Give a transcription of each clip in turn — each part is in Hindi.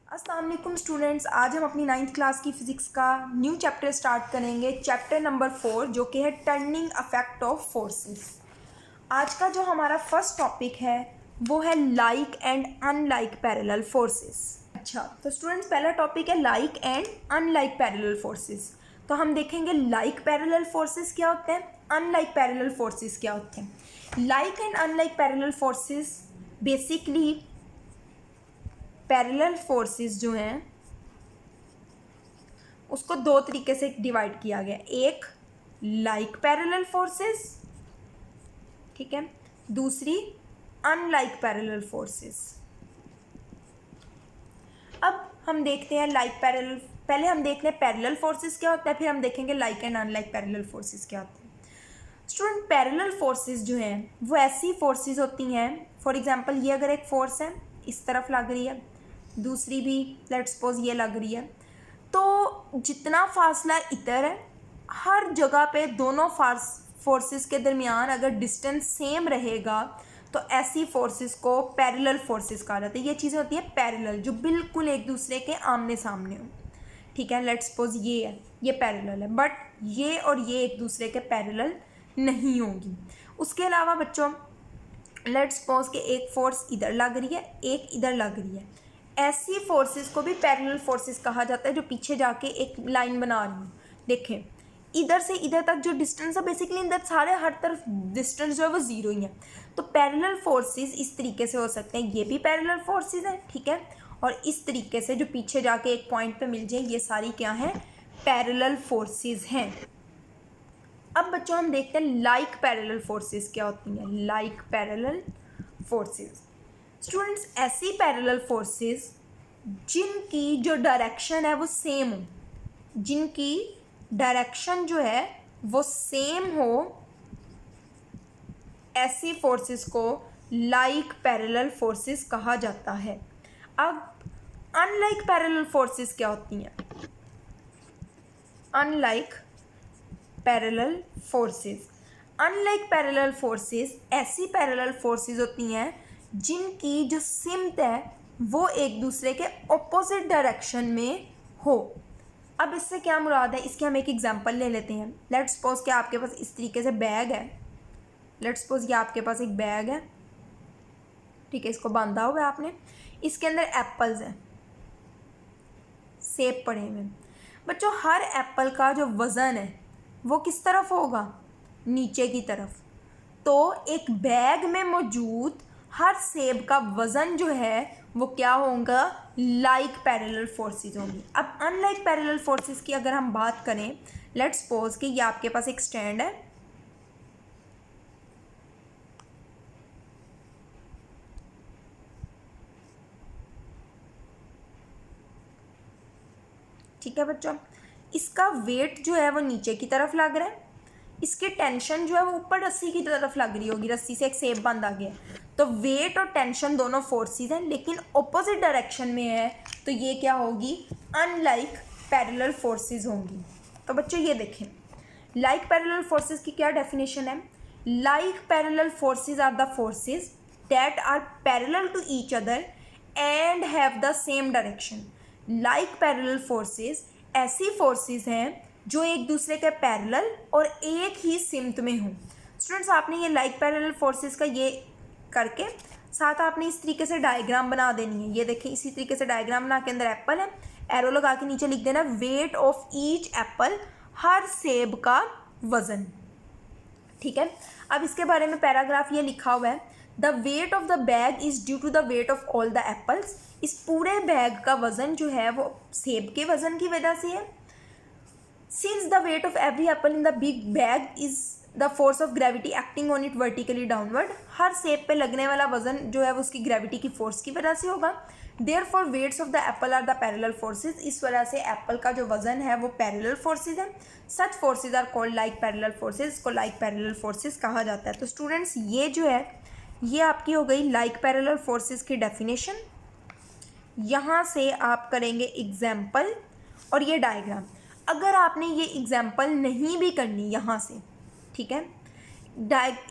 अस्सलाम वालेकुम स्टूडेंट्स, आज हम अपनी 9th क्लास की फ़िज़िक्स का न्यू चैप्टर स्टार्ट करेंगे। चैप्टर नंबर 4 जो कि है टर्निंग अफेक्ट ऑफ फोर्सेस। आज का जो हमारा फर्स्ट टॉपिक है वो है like and unlike parallel forces. अच्छा, तो स्टूडेंट्स पहला टॉपिक है like and unlike parallel forces. तो हम देखेंगे लाइक पैरेलल फोर्सेस क्या होते हैं, अनलाइक पैरेलल फोर्सेस क्या होते हैं। Like and unlike parallel forces basically parallel forces जो हैं उसको दो तरीके से डिवाइड किया गया। एक लाइक पैरेलल फोर्सेस, ठीक है, दूसरी अनलाइक पैरेलल फोर्सेस। अब हम देखते हैं लाइक पैरेलल, पहले हम देख लें पैरेलल फोर्सेस क्या होता है, फिर हम देखेंगे like and unlike parallel forces क्या होते हैं। स्टूडेंट, पैरेलल फोर्सेस जो हैं वो ऐसी फोर्सेस होती हैं, फॉर एग्जांपल ये अगर एक फोर्स है इस तरफ लग रही है, दूसरी भी लेट्स सपोज ये लग रही है, तो जितना फासला इधर है हर जगह पे दोनों फोर्सेस के दरमियान अगर डिस्टेंस सेम रहेगा तो ऐसी फोर्सेस को पैरेलल फोर्सेस कहा जाता है। ये चीज़ें होती है पैरेलल, जो बिल्कुल एक दूसरे के आमने सामने हो। ठीक है, लेट्स सपोज ये है, ये पैरेलल है, बट ये और ये एक दूसरे के पैरेलल नहीं होंगी। उसके अलावा बच्चों लेट्स सपोज कि एक फोर्स इधर लग रही है, एक इधर लग रही है, ऐसी फोर्सेस को भी पैरेलल फोर्सेस कहा जाता है जो पीछे जाके एक लाइन बना रही हूँ। देखें, इधर से इधर तक जो डिस्टेंस है बेसिकली इधर सारे हर तरफ डिस्टेंस जो है वो ज़ीरो ही है। तो पैरेलल फोर्सेस इस तरीके से हो सकते हैं, ये भी पैरेलल फोर्सेस हैं, ठीक है, और इस तरीके से जो पीछे जाके एक पॉइंट पे मिल जाए, ये सारी क्या हैं, पैरेलल फोर्सेस हैं। अब बच्चों हम देखते हैं लाइक पैरेलल फोर्सेस क्या होती हैं। लाइक पैरेलल फोर्सेस स्टूडेंट्स ऐसी पैरेलल फोर्सेस जिनकी जो डायरेक्शन है वो सेम हो, जिनकी डायरेक्शन जो है वो सेम हो, ऐसी फोर्सेस को लाइक पैरेलल फोर्सेस कहा जाता है। अब अनलाइक पैरेलल फोर्सेस क्या होती हैं। Unlike parallel forces, unlike parallel forces ऐसी पैरेलल फोर्सेस होती हैं जिनकी जो सिमत है वो एक दूसरे के ऑपोजिट डायरेक्शन में हो। अब इससे क्या मुराद है, इसके हम एक एग्जांपल ले लेते हैं। लेट्स सपोज कि आपके पास इस तरीके से बैग है, लेट्स सपोज ये आपके पास एक बैग है, ठीक है, इसको बांधा हुआ है आपने, इसके अंदर एप्पल्स हैं, सेब पड़े हुए हैं। बच्चों हर एप्पल का जो वज़न है वो किस तरफ होगा, नीचे की तरफ। तो एक बैग में मौजूद हर सेब का वज़न जो है वो क्या होगा, लाइक पैरेलल फोर्सेस होंगी। अब अनलाइक पैरेलल फोर्सेस की अगर हम बात करें, लेट्स सपोज कि ये आपके पास एक स्टैंड है, ठीक है बच्चों, इसका वेट जो है वो नीचे की तरफ लग रहा है, इसकी टेंशन जो है वो ऊपर रस्सी की तरफ लग रही होगी, रस्सी से एक सेब बांधा गया है। तो वेट और टेंशन दोनों फोर्सेस हैं लेकिन ऑपोजिट डायरेक्शन में है, तो ये क्या होगी, अनलाइक पैरेलल फोर्सेस होंगी। तो बच्चों ये देखें, लाइक पैरेलल फोर्सेस की क्या डेफिनेशन है। Like parallel forces are the forces that are parallel to each other and have the same direction. Like parallel forces ऐसी फोर्सेस हैं जो एक दूसरे के पैरेलल और एक ही सिमत में हों। स्टूडेंट्स आपने ये लाइक पैरेलल फोर्सेस का ये करके साथ आपने इस तरीके से डायग्राम बना देनी है। ये देखिए, इसी तरीके से डायग्राम बना के अंदर एप्पल है, एरो लगा के नीचे लिख देना वेट ऑफ ईच एप्पल, हर सेब का वज़न, ठीक है। अब इसके बारे में पैराग्राफ ये लिखा हुआ है, the weight of the bag is due to the weight of all the apples. इस पूरे बैग का वज़न जो है वो सेब के वज़न की वजह से है। Since the weight of every apple in the big bag is the force of gravity acting on it vertically downward, हर सेब पे लगने वाला वजन जो है वो उसकी ग्रेविटी की फोर्स की वजह से होगा। Therefore weights of the apple are the parallel forces, इस वजह से एप्पल का जो वजन है वो पैरेलल फोर्सेस है। Such forces are called like parallel forces, इसको like parallel forces कहा जाता है। तो स्टूडेंट्स ये जो है ये आपकी हो गई like parallel forces की डेफिनेशन। यहाँ से आप करेंगे एग्जाम्पल और ये डायग्राम। अगर आपने ये एग्जाम्पल नहीं भी करनी यहाँ से, ठीक है,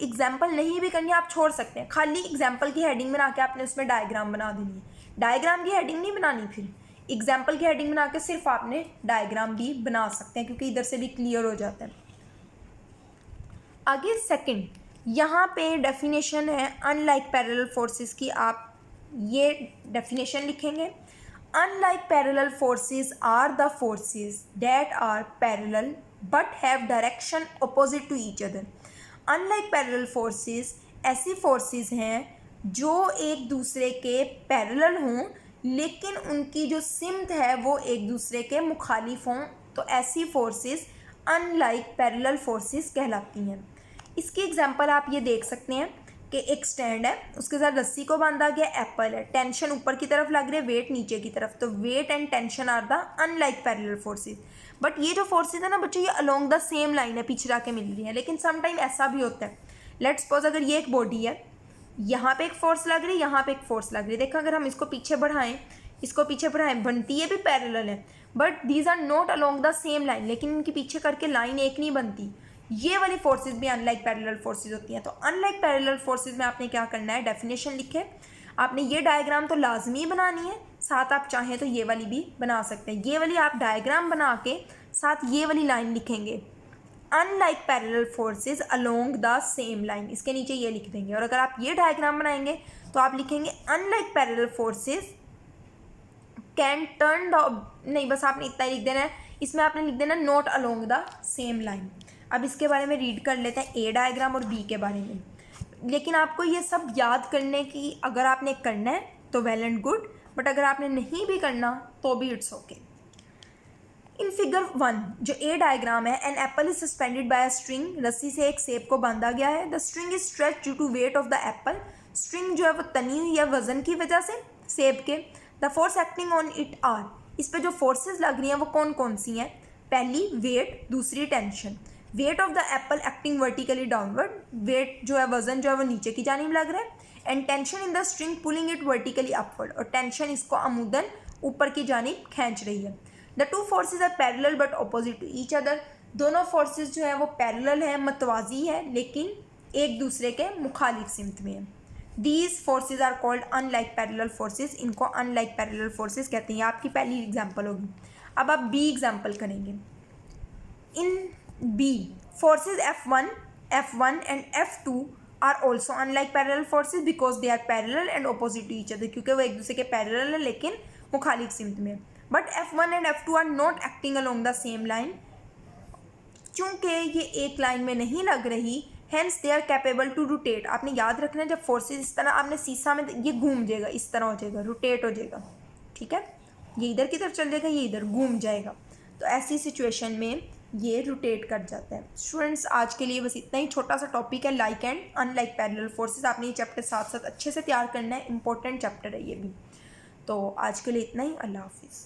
एग्जाम्पल नहीं भी करनी आप छोड़ सकते हैं, खाली एग्जाम्पल की हेडिंग बना के आपने उसमें डायग्राम बना देनी है। डायग्राम की हेडिंग नहीं बनानी, फिर एग्जाम्पल की हेडिंग बना के सिर्फ आपने डायग्राम भी बना सकते हैं, क्योंकि इधर से भी क्लियर हो जाता है। आगे सेकंड, यहाँ पे डेफिनेशन है अनलाइक पैरेलल फोर्सेस की। आप ये डेफिनेशन लिखेंगे, unlike parallel forces are the forces that are parallel but have direction opposite to each other. Unlike parallel forces ऐसी फोर्सेस हैं जो एक दूसरे के पैरेलल हों, लेकिन उनकी जो सिमत है वो एक दूसरे के मुखालिफ हों, तो ऐसी फोर्सेस अनलाइक पैरेलल फोर्सेस कहलाती हैं। इसकी एग्जांपल आप ये देख सकते हैं कि एक स्टैंड है, उसके साथ रस्सी को बांधा गया, एप्पल है, टेंशन ऊपर की तरफ लग रही है, वेट नीचे की तरफ, तो weight and tension are the unlike parallel forces. But ये जो फोर्सेस है ना बच्चों, ये अलोंग द सेम लाइन है, पीछे जाके मिल रही है। लेकिन समटाइम ऐसा भी होता है, लेट्स सपोज अगर ये एक बॉडी है, यहाँ पे एक फोर्स लग रही है, यहाँ पे एक फोर्स लग रही है, देखो अगर हम इसको पीछे बढ़ाएं, इसको पीछे बढ़ाएं, बनती है भी पैरेलल है, but these are not along the same line, लेकिन इनके पीछे करके लाइन एक नहीं बनती। ये वाली फोर्सेस भी अनलाइक पैरेलल फोर्सेस होती हैं। तो अनलाइक पैरेलल फोर्सेस में आपने क्या करना है, डेफिनेशन लिखे, आपने ये डायग्राम तो लाजमी बनानी है, साथ आप चाहें तो ये वाली भी बना सकते हैं। ये वाली आप डायग्राम बना के साथ ये वाली लाइन लिखेंगे, unlike parallel forces along the same line, इसके नीचे ये लिख देंगे। और अगर आप ये डायग्राम बनाएंगे तो आप लिखेंगे unlike parallel forces can turn the, नहीं बस आपने इतना ही लिख देना है, इसमें आपने लिख देना not along the same line. अब इसके बारे में रीड कर लेते हैं, ए डायग्राम और बी के बारे में। लेकिन आपको ये सब याद करने की, अगर आपने करना है तो वेल एंड गुड, बट अगर आपने नहीं भी करना तो भी इट्स ओके। इन फिगर 1 जो ए डायग्राम है, an apple is suspended by a string, रस्सी से एक सेब को बांधा गया है। The string is stretch due to weight of the apple, string जो है वो तनी हुई है वजन की वजह से सेब के। The force acting on it are, इस पर जो फोर्सेज लग रही हैं वो कौन कौन सी हैं, पहली वेट, दूसरी tension. Weight of the apple acting vertically downward, weight जो है वजन जो है वो नीचे की जानिब लग रहा है, and tension in the string pulling it vertically upward, और टेंशन इसको अमूदन ऊपर की जानिब खींच रही है। The two forces are parallel but opposite to each other, दोनों फोर्सेज जो है वो पैरेलल है, मतवाजी है, लेकिन एक दूसरे के मुखालिफ सिमत में है। These forces are called unlike parallel forces, इनको अनलाइक पैरेलल फोर्सेज कहते हैं। आपकी पहली एग्जाम्पल होगी। अब आप बी एग्जाम्पल करेंगे। In B forces F1 and F2 are also unlike parallel forces because they are parallel and opposite to each other, क्योंकि वो एक दूसरे के पैरेलल है लेकिन मुखालिफ सिमत में। But F1 and F2 are not acting along the same line, चूँकि ये एक लाइन में नहीं लग रही, hence they are capable to rotate। आपने याद रखना है, जब फोर्सेज इस तरह, आपने शीशा में ये घूम जाएगा, इस तरह हो जाएगा, रोटेट हो जाएगा, ठीक है, ये इधर की तरफ चल जाएगा, ये इधर घूम जाएगा, तो ऐसी सिचुएशन में ये रोटेट कर जाता है। स्टूडेंट्स आज के लिए बस इतना ही, छोटा सा टॉपिक है like and unlike parallel forces. आपने ये चैप्टर साथ साथ अच्छे से तैयार करना है, इंपॉर्टेंट चैप्टर है ये भी। तो आज के लिए इतना ही, अल्लाह हाफिज़।